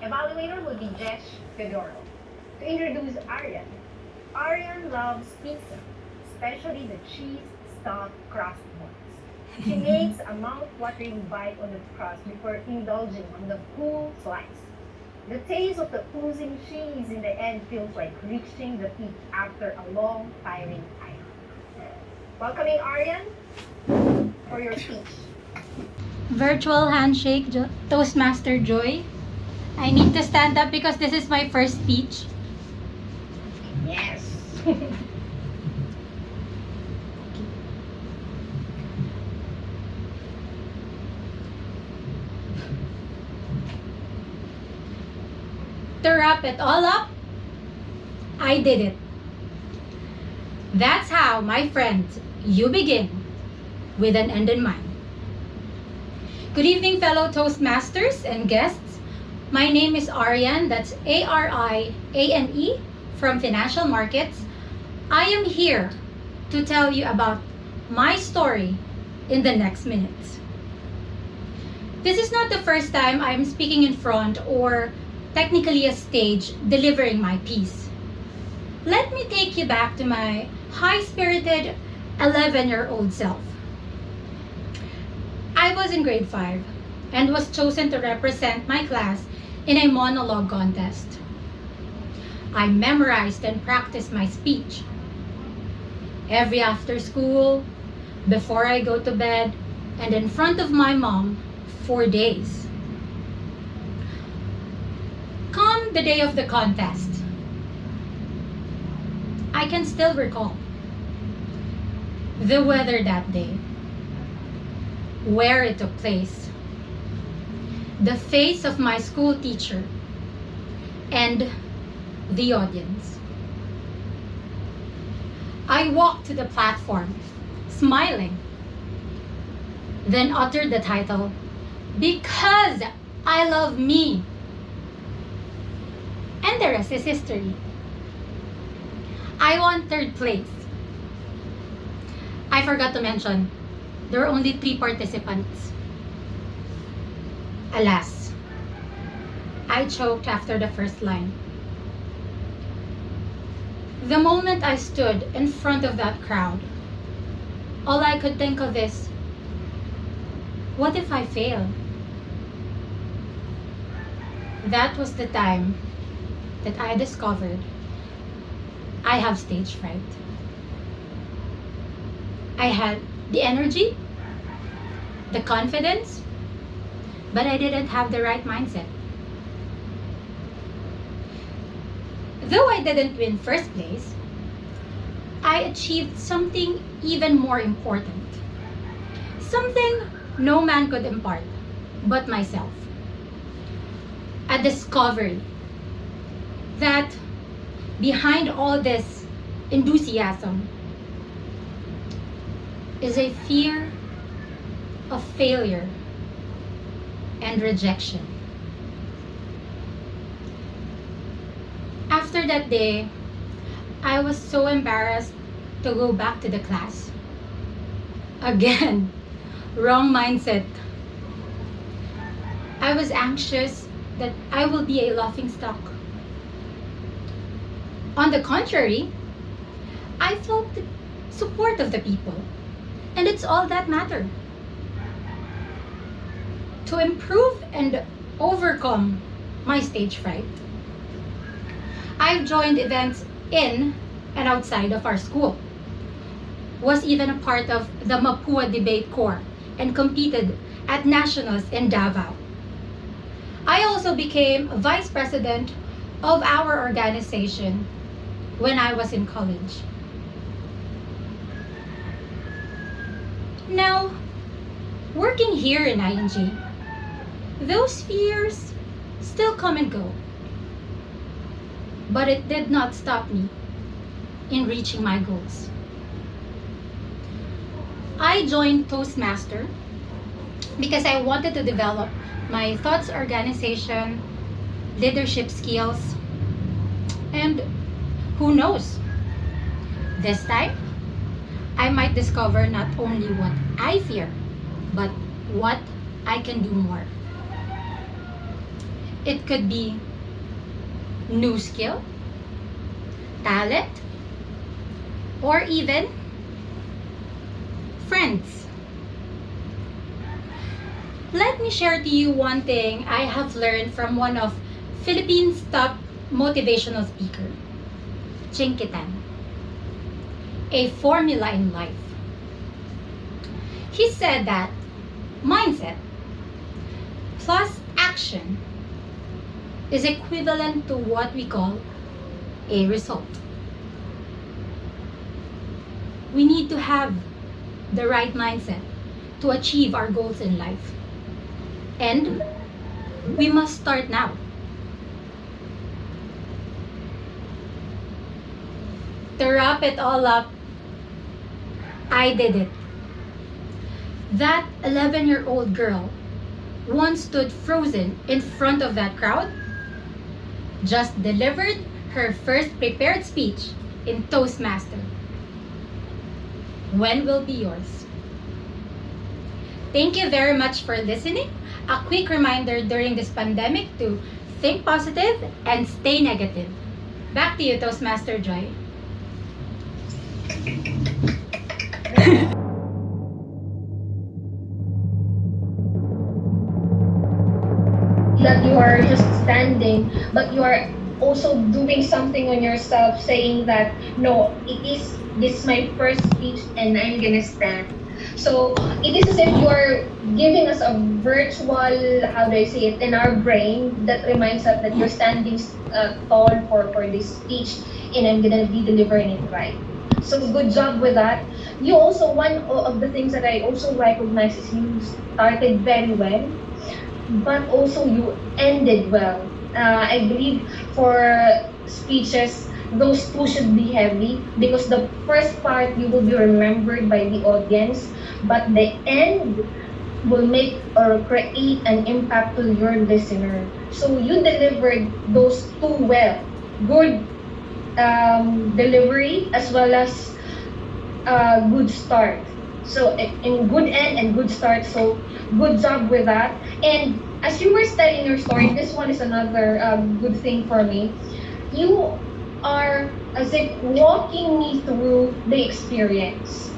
Evaluator will be Jesh Fedoro. To introduce Aryan. Aryan loves pizza, especially the cheese-stuffed crust ones. She makes a mouth-watering bite on the crust before indulging on the full slice. The taste of the oozing cheese in the end feels like reaching the peak after a long, tiring time. Welcoming Aryan for your speech. Virtual handshake, Toastmaster Joy. I need to stand up because this is my first speech. Yes. To wrap it all up, I did it. That's how, my friends, you begin with an end in mind. Good evening, fellow Toastmasters and guests. My name is Aryan, that's Ariane, from Financial Markets. I am here to tell you about my story in the next minutes. This is not the first time I'm speaking in front or technically a stage delivering my piece. Let me take you back to my high-spirited 11-year-old self. I was in grade 5 and was chosen to represent my class in a monologue contest. I memorized and practiced my speech. Every after school, before I go to bed, and in front of my mom for days. Come the day of the contest, I can still recall the weather that day, where it took place, the face of my school teacher, and the audience. I walked to the platform, smiling, then uttered the title, "Because I Love Me." And the rest is history. I won 3rd place. I forgot to mention, there were only 3 participants. Alas, I choked after the first line. The moment I stood in front of that crowd, all I could think of is, what if I fail? That was the time that I discovered I have stage fright. I had the energy, the confidence, but I didn't have the right mindset. Though I didn't win first place, I achieved something even more important. Something no man could impart but myself. A discovery that behind all this enthusiasm is a fear of failure and rejection. After that day, I was so embarrassed to go back to the class. Again, wrong mindset. I was anxious that I will be a laughingstock. On the contrary, I felt the support of the people, and it's all that mattered. To improve and overcome my stage fright, I've joined events in and outside of our school, was even a part of the Mapua Debate Corps, and competed at nationals in Davao. I also became vice president of our organization when I was in college. Now, working here in ING, those fears still come and go. But it did not stop me in reaching my goals. I joined Toastmaster because I wanted to develop my thoughts organization, leadership skills, and who knows, this time I might discover not only what I fear, but what I can do more. It could be new skill, talent, or even friends. Let me share to you one thing I have learned from one of Philippines' top motivational speaker, Chinkitan. A formula in life. He said that mindset plus action is equivalent to what we call a result. We need to have the right mindset to achieve our goals in life. And we must start now. To wrap it all up, I did it. That 11-year-old girl once stood frozen in front of that crowd, just delivered her first prepared speech in Toastmasters. When will be yours? Thank you very much for listening. A quick reminder during this pandemic to think positive and stay negative. Back to you, Toastmaster Joy. That you are just standing, but you are also doing something on yourself, saying that no, this is my first speech and I'm gonna stand. So it is as if you are giving us a virtual, how do I say it, in our brain that reminds us that you're standing tall for this speech and I'm gonna be delivering it right. So good job with that. You also, one of the things that I also recognize is you started very well, but also you ended well. I believe for speeches, those two should be heavy because the first part you will be remembered by the audience, but the end will make or create an impact to your listener. So you delivered those two well. Good delivery as well as good start. So in good end and good start. So good job with that. And as you were telling your story, this one is another good thing for me. You are as if walking me through the experience.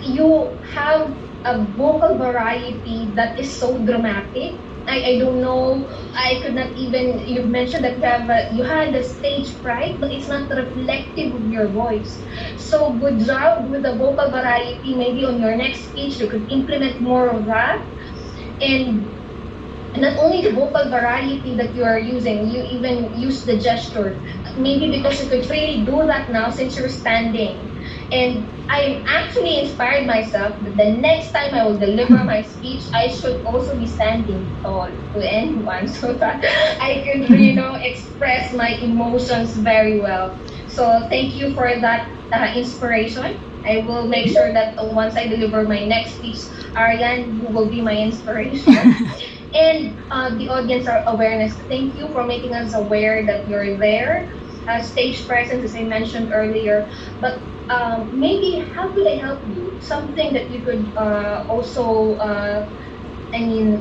You have a vocal variety that is so dramatic. I don't know. I could not even. You mentioned that you had a stage fright, but it's not reflective of your voice. So good job with the vocal variety. Maybe on your next speech you could implement more of that. And not only the vocal variety that you are using, you even use the gesture. Maybe because you could really do that now since you're standing. And I actually inspired myself that the next time I will deliver my speech, I should also be standing tall to anyone so that I could, express my emotions very well. So thank you for that inspiration. I will make sure that once I deliver my next speech, Ariane, you will be my inspiration. And the audience awareness. Thank you for making us aware that you're there. Stage presence, as I mentioned earlier. But maybe how could I help you? Something that you could also,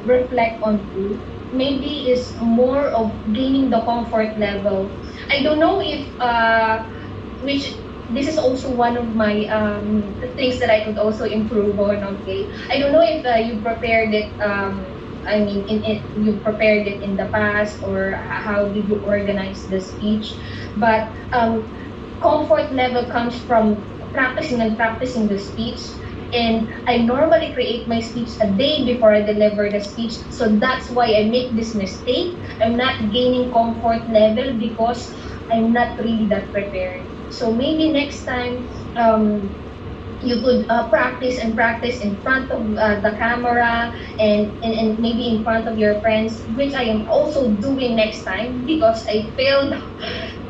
reflect on too. Maybe is more of gaining the comfort level. I don't know if, which this is also one of my things that I could also improve on. Okay, I don't know if you prepared it. You prepared it in the past, or how did you organize the speech? But comfort level comes from practicing and practicing the speech. And I normally create my speech a day before I deliver the speech. So that's why I make this mistake. I'm not gaining comfort level because I'm not really that prepared. So maybe next time, you could practice and practice in front of the camera and maybe in front of your friends, which I am also doing next time because I failed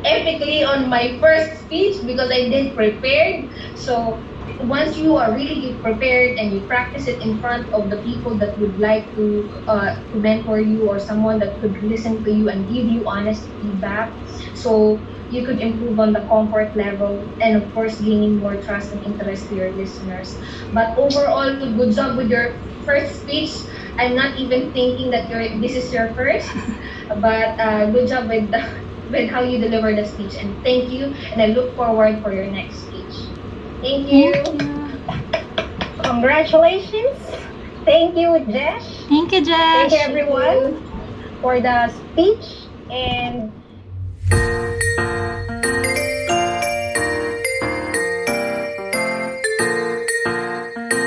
epically on my first speech because I didn't prepare. So once you are really prepared and you practice it in front of the people that would like to mentor you, or someone that could listen to you and give you honest feedback, so you could improve on the comfort level and of course gaining more trust and interest to your listeners. But overall, good job with your first speech. I'm not even thinking that this is your first. But good job with with how you deliver the speech, and thank you. And I look forward for your next speech. Thank you. Congratulations. Thank you, Jesh. Thank you, Thank Jesh. you, everyone, for the speech. And